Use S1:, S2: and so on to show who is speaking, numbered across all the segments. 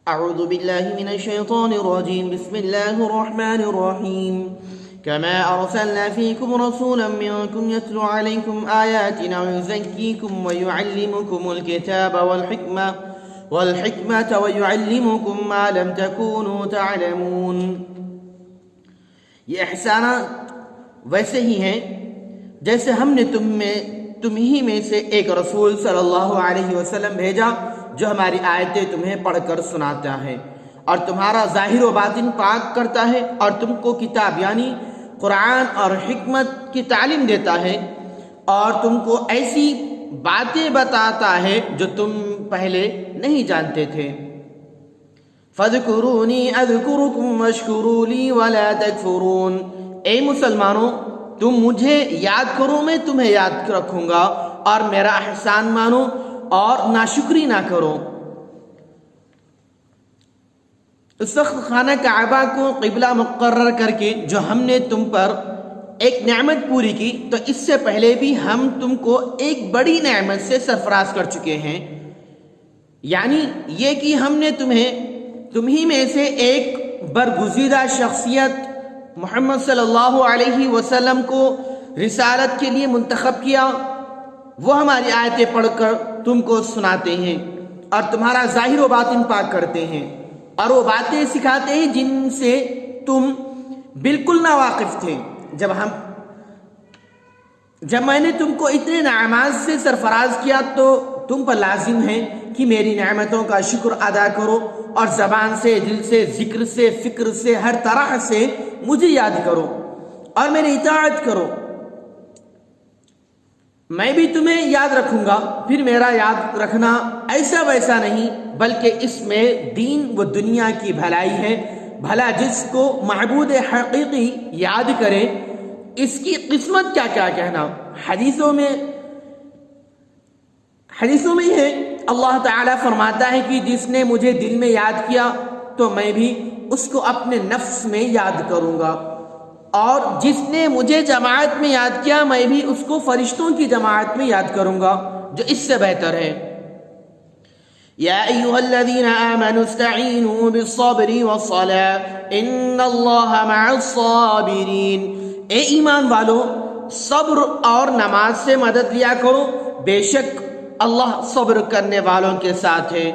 S1: أعوذ بالله من الشيطان الرجيم بسم الله الرحمن الرحيم كما أرسلنا فيكم رسولا منكم يتلو عليكم آياتنا ويزكيكم ويعلمكم الكتاب والحكمة ويعلمكم ما لم تكونوا تعلمون. یہ احسانات ویسے ہی ہیں جیسے ہم نے تم ہی میں سے ایک رسول صلی اللہ علیہ وسلم بھیجا جو ہماری آیتیں تمہیں پڑھ کر سناتا ہے اور تمہارا ظاہر و باطن پاک کرتا ہے اور تم کو کتاب یعنی قرآن اور حکمت کی تعلیم دیتا ہے اور تم کو ایسی باتیں بتاتا ہے جو تم پہلے نہیں جانتے تھے. فَاذْكُرُونِي أَذْكُرُكُمْ وَاشْكُرُوا لِي وَلَا تَكْفُرُونَ. اے مسلمانوں تم مجھے یاد کرو میں تمہیں یاد رکھوں گا اور میرا احسان مانو اور ناشکری نہ کرو. اس وقت خانہ کعبہ کو قبلہ مقرر کر کے جو ہم نے تم پر ایک نعمت پوری کی تو اس سے پہلے بھی ہم تم کو ایک بڑی نعمت سے سرفراز کر چکے ہیں، یعنی یہ کہ ہم نے تمہیں میں سے ایک برگزیدہ شخصیت محمد صلی اللہ علیہ وسلم کو رسالت کے لیے منتخب کیا. وہ ہماری آیتیں پڑھ کر تم کو سناتے ہیں اور تمہارا ظاہر و باطن پاک کرتے ہیں اور وہ باتیں سکھاتے ہیں جن سے تم بالکل ناواقف تھے. جب میں نے تم کو اتنے نعمات سے سرفراز کیا تو تم پر لازم ہے کہ میری نعمتوں کا شکر ادا کرو اور زبان سے، دل سے، ذکر سے، فکر سے، ہر طرح سے مجھے یاد کرو اور میری اطاعت کرو. میں بھی تمہیں یاد رکھوں گا. پھر میرا یاد رکھنا ایسا ویسا نہیں بلکہ اس میں دین و دنیا کی بھلائی ہے. بھلا جس کو معبود حقیقی یاد کرے اس کی قسمت کیا کہنا. حدیثوں میں ہے اللہ تعالیٰ فرماتا ہے کہ جس نے مجھے دل میں یاد کیا تو میں بھی اس کو اپنے نفس میں یاد کروں گا، اور جس نے مجھے جماعت میں یاد کیا میں بھی اس کو فرشتوں کی جماعت میں یاد کروں گا جو اس سے بہتر ہے. یا ایھا الذین آمنوا استعینوا بالصبر والصلاۃ ان اللہ مع الصابرین. اے ایمان والو صبر اور نماز سے مدد لیا کرو، بے شک اللہ صبر کرنے والوں کے ساتھ ہے.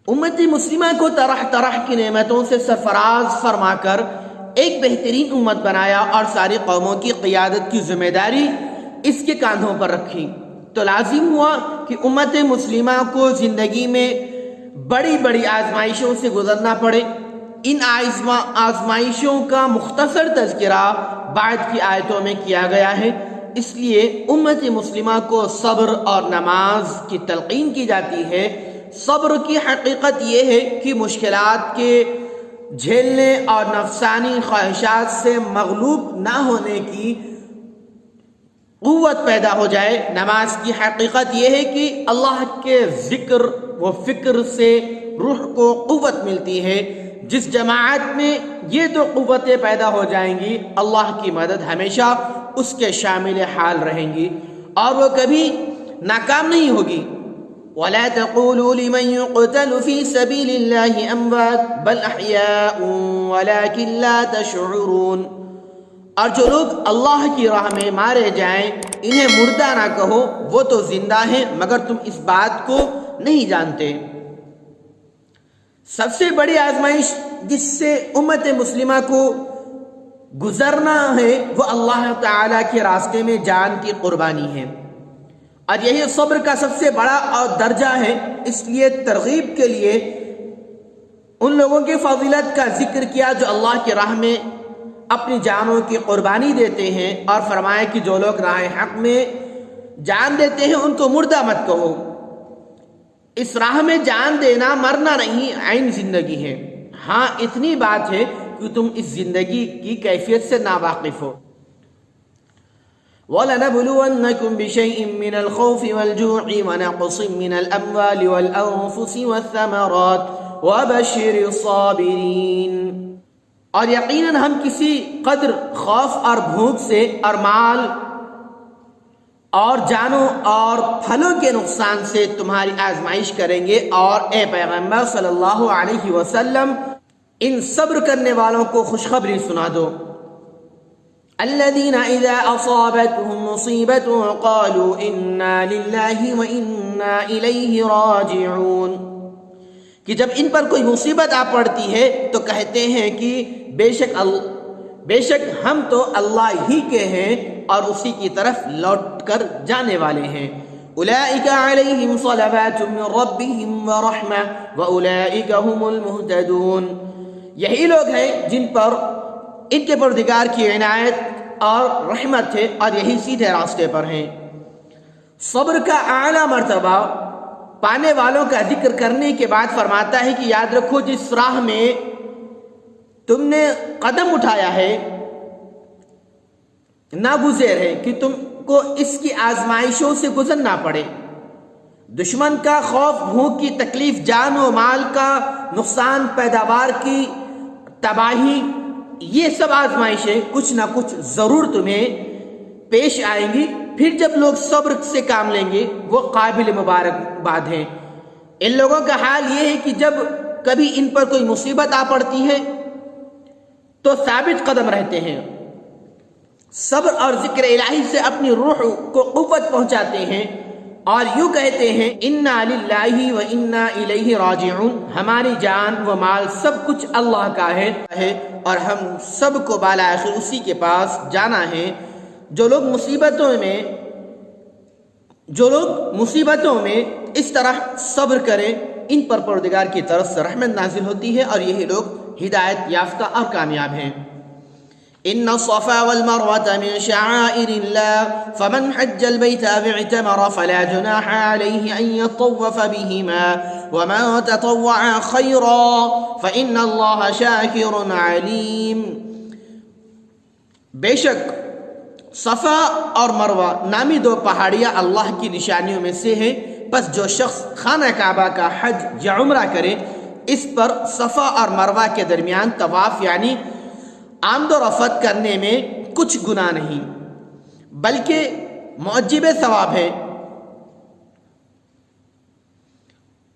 S1: امت مسلمہ کو طرح طرح کی نعمتوں سے سرفراز فرما کر ایک بہترین امت بنایا اور ساری قوموں کی قیادت کی ذمہ داری اس کے کاندھوں پر رکھی. تو لازم ہوا کہ امت مسلمہ کو زندگی میں بڑی بڑی آزمائشوں سے گزرنا پڑے. ان آزمائشوں کا مختصر تذکرہ بعد کی آیتوں میں کیا گیا ہے. اس لیے امت مسلمہ کو صبر اور نماز کی تلقین کی جاتی ہے. صبر کی حقیقت یہ ہے کہ مشکلات کے جھیلنے اور نفسانی خواہشات سے مغلوب نہ ہونے کی قوت پیدا ہو جائے. نماز کی حقیقت یہ ہے کہ اللہ کے ذکر و فکر سے روح کو قوت ملتی ہے. جس جماعت میں یہ دو قوتیں پیدا ہو جائیں گی اللہ کی مدد ہمیشہ اس کے شامل حال رہیں گی اور وہ کبھی ناکام نہیں ہوگی. وَلَا تَقُولُوا لِمَنْ يُقْتَلُ فِي سَبِيلِ اللَّهِ أَمْوَاتٌ بَلْ أَحْيَاءٌ وَلَكِنْ لَا تَشْعُرُونَ. اور جو لوگ اللہ کی راہ میں مارے جائیں انہیں مردہ نہ کہو، وہ تو زندہ ہیں مگر تم اس بات کو نہیں جانتے. سب سے بڑی آزمائش جس سے امت مسلمہ کو گزرنا ہے وہ اللہ تعالیٰ کے راستے میں جان کی قربانی ہے، اور یہی صبر کا سب سے بڑا اور درجہ ہے. اس لیے ترغیب کے لیے ان لوگوں کی فضیلت کا ذکر کیا جو اللہ کی راہ میں اپنی جانوں کی قربانی دیتے ہیں، اور فرمایا کہ جو لوگ راہ حق میں جان دیتے ہیں ان کو مردہ مت کہو. اس راہ میں جان دینا مرنا نہیں، عین زندگی ہے. ہاں اتنی بات ہے کہ تم اس زندگی کی کیفیت سے ناواقف ہو. وَلَنَبْلُوَنَّكُمْ بِشَيْءٍ مِّنَ الْخَوْفِ وَالْجُوعِ وَنَقْصٍ مِّنَ الْأَمْوَالِ وَالْأَنفُسِ وَالثَّمَرَاتِ وَبَشِّرِ الصَّابِرِينَ. اور یقیناً ہم کسی قدر خوف اور بھوک سے اور مال اور جانوں اور پھلوں کے نقصان سے تمہاری آزمائش کریں گے، اور اے پیغمبر صلی اللہ علیہ وسلم ان صبر کرنے والوں کو خوشخبری سنا دو۔ الذين اذا اصابتهم مصيبة قالوا انا لله وانا اليه راجعون، کہ جب ان پر کوئی مصیبت آ پڑتی ہے تو کہتے ہیں کہ بے شک ہم تو اللہ ہی کے ہیں اور اسی کی طرف لوٹ کر جانے والے ہیں۔ اولئک علیہم صلوات من ربهم ورحمہ واولئک هم المہتدون، یہی لوگ ہیں جن پر ان کے پروردگار کی عنایت اور رحمت ہے اور یہی سیدھے راستے پر ہیں۔ صبر کا اعلیٰ مرتبہ پانے والوں کا ذکر کرنے کے بعد فرماتا ہے کہ یاد رکھو جس راہ میں تم نے قدم اٹھایا ہے ناگزیر ہے کہ تم کو اس کی آزمائشوں سے گزرنا پڑے۔ دشمن کا خوف، بھوک کی تکلیف، جان و مال کا نقصان، پیداوار کی تباہی، یہ سب آزمائشیں کچھ نہ کچھ ضرور تمہیں پیش آئیں گی۔ پھر جب لوگ صبر سے کام لیں گے وہ قابل مبارکباد ہیں۔ ان لوگوں کا حال یہ ہے کہ جب کبھی ان پر کوئی مصیبت آ پڑتی ہے تو ثابت قدم رہتے ہیں، صبر اور ذکر الہی سے اپنی روح کو قوت پہنچاتے ہیں اور یوں کہتے ہیں انا للہ و انا الیہ راجعون، ہماری جان و مال سب کچھ اللہ کا ہے اور ہم سب کو بالآخر اسی کے پاس جانا ہے۔ جو لوگ مصیبتوں میں اس طرح صبر کریں ان پر پروردگار کی طرف سے رحمت نازل ہوتی ہے اور یہی لوگ ہدایت یافتہ اور کامیاب ہیں۔ ان الصفا والمروة من شعائر الله فمن حج البيت او اعتمر فلا جناح عليه ان يطوف بهما ومن تطوع خيرا فان الله شاكر عليم، بے شک صفا اور مروہ نامی دو پہاڑیاں اللہ کی نشانیوں میں سے ہیں، پس جو شخص خانہ کعبہ کا حج یا عمرہ کرے اس پر صفا اور مروہ کے درمیان طواف یعنی آمد و رفت کرنے میں کچھ گناہ نہیں بلکہ معجب ثواب ہے۔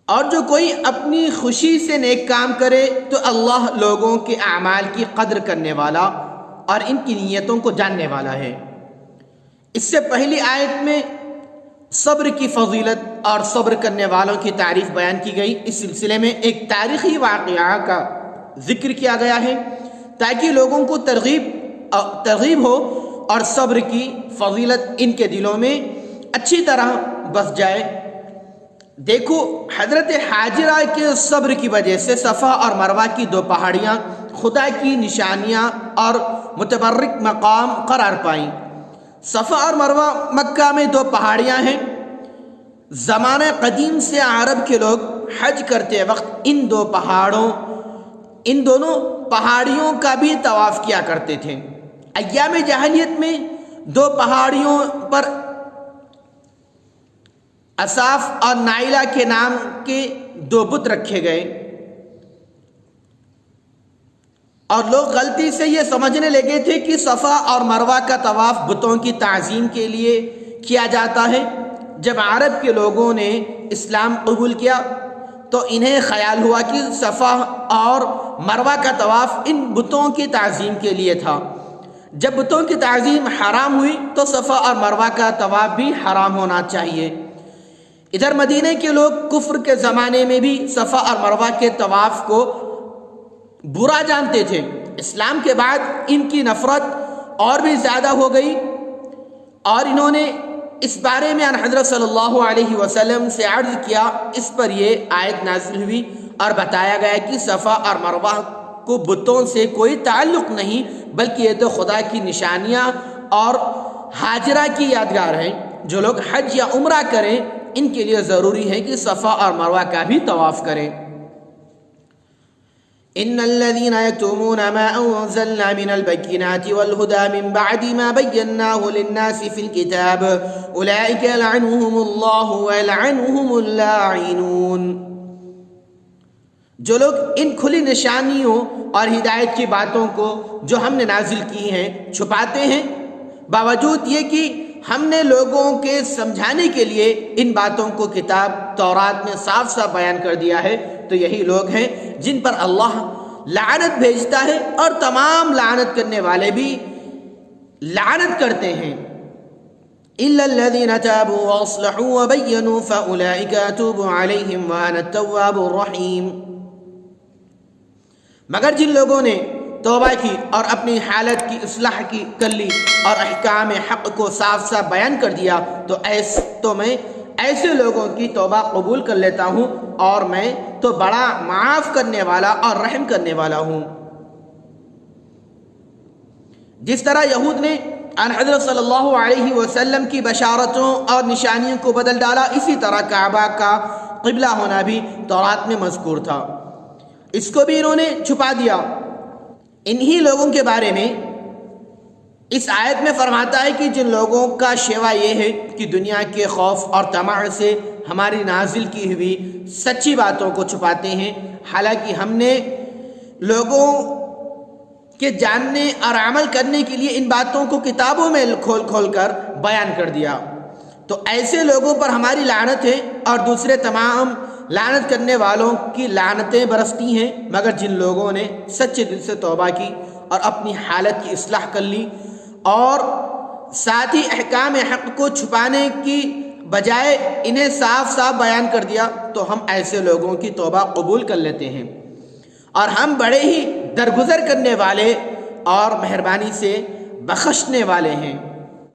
S1: اور جو کوئی اپنی خوشی سے نیک کام کرے تو اللہ لوگوں کے اعمال کی قدر کرنے والا اور ان کی نیتوں کو جاننے والا ہے۔ اس سے پہلی آیت میں صبر کی فضیلت اور صبر کرنے والوں کی تعریف بیان کی گئی۔ اس سلسلے میں ایک تاریخی واقعہ کا ذکر کیا گیا ہے تاکہ لوگوں کو ترغیب ہو اور صبر کی فضیلت ان کے دلوں میں اچھی طرح بس جائے۔ دیکھو حضرت حاجرہ کے صبر کی وجہ سے صفا اور مروہ کی دو پہاڑیاں خدا کی نشانیاں اور متبرک مقام قرار پائیں۔ صفا اور مروہ مکہ میں دو پہاڑیاں ہیں۔ زمانہ قدیم سے عرب کے لوگ حج کرتے وقت ان دونوں پہاڑیوں کا بھی طواف کیا کرتے تھے۔ ایام جاہلیت میں دو پہاڑیوں پر اصاف اور نائلہ کے نام کے دو بت رکھے گئے اور لوگ غلطی سے یہ سمجھنے لگے تھے کہ صفا اور مروہ کا طواف بتوں کی تعظیم کے لیے کیا جاتا ہے۔ جب عرب کے لوگوں نے اسلام قبول کیا تو انہیں خیال ہوا کہ صفا اور مروہ کا طواف ان بتوں کی تعظیم کے لیے تھا۔ جب بتوں کی تعظیم حرام ہوئی تو صفا اور مروہ کا طواف بھی حرام ہونا چاہیے۔ ادھر مدینہ کے لوگ کفر کے زمانے میں بھی صفا اور مروہ کے طواف کو برا جانتے تھے۔ اسلام کے بعد ان کی نفرت اور بھی زیادہ ہو گئی اور انہوں نے اس بارے میں حضرت صلی اللہ علیہ وسلم سے عرض کیا۔ اس پر یہ آیت نازل ہوئی اور بتایا گیا کہ صفا اور مروہ کو بتوں سے کوئی تعلق نہیں بلکہ یہ تو خدا کی نشانیاں اور حاجرہ کی یادگار ہیں۔ جو لوگ حج یا عمرہ کریں ان کے لیے ضروری ہے کہ صفا اور مروہ کا بھی طواف کریں۔ ان الذين يكتمون ما انزلنا من البينات والهدى من بعد ما بيناه للناس في الكتاب اولئك يلعنهم الله ويلعنهم اللاعنون، جو لوگ ان کھلی نشانیوں اور ہدایت کی باتوں کو جو ہم نے نازل کی ہیں چھپاتے ہیں باوجود یہ کہ ہم نے لوگوں کے سمجھانے کے لیے ان باتوں کو کتاب تورات میں صاف صاف بیان کر دیا ہے، تو یہی لوگ ہیں جن پر اللہ لعنت بھیجتا ہے اور تمام لعنت کرنے والے بھی لعنت کرتے ہیں۔ إِلَّا الَّذِينَ تَابُوا وَأَصْلَحُوا وَبَيَّنُوا فَأُولَئِكَ أَتُوبُ عَلَيْهِمْ وَأَنَا التَّوَّابُ الرَّحِيمُ۔ مگر جن لوگوں نے توبہ کی اور اپنی حالت کی اصلاح کر لی اور احکام حق کو صاف صاف بیان کر دیا، تو میں ایسے لوگوں کی توبہ قبول کر لیتا ہوں، اور میں تو بڑا معاف کرنے والا اور رحم کرنے والا ہوں۔ جس طرح یہود نے ان حضرت صلی اللہ علیہ وسلم کی بشارتوں اور نشانیوں کو بدل ڈالا، اسی طرح کعبہ کا قبلہ ہونا بھی تورات میں مذکور تھا، اس کو بھی انہوں نے چھپا دیا۔ انہی لوگوں کے بارے میں اس آیت میں فرماتا ہے کہ جن لوگوں کا شیوا یہ ہے کہ دنیا کے خوف اور طمع سے ہماری نازل کی ہوئی سچی باتوں کو چھپاتے ہیں، حالانکہ ہم نے لوگوں کے جاننے اور عمل کرنے کے لیے ان باتوں کو کتابوں میں کھول کھول کر بیان کر دیا۔ تو ایسے لوگوں پر ہماری لعنت ہے، اور دوسرے تمام لعنت کرنے والوں کی لعنتیں برستی ہیں، مگر جن لوگوں نے سچے دل سے توبہ کی اور اپنی حالت کی اصلاح کر لی اور ساتھ ہی احکام حق کو چھپانے کی بجائے انہیں صاف صاف بیان کر دیا، تو ہم ایسے لوگوں کی توبہ قبول کر لیتے ہیں، اور ہم بڑے ہی درگزر کرنے والے اور مہربانی سے بخشنے والے ہیں۔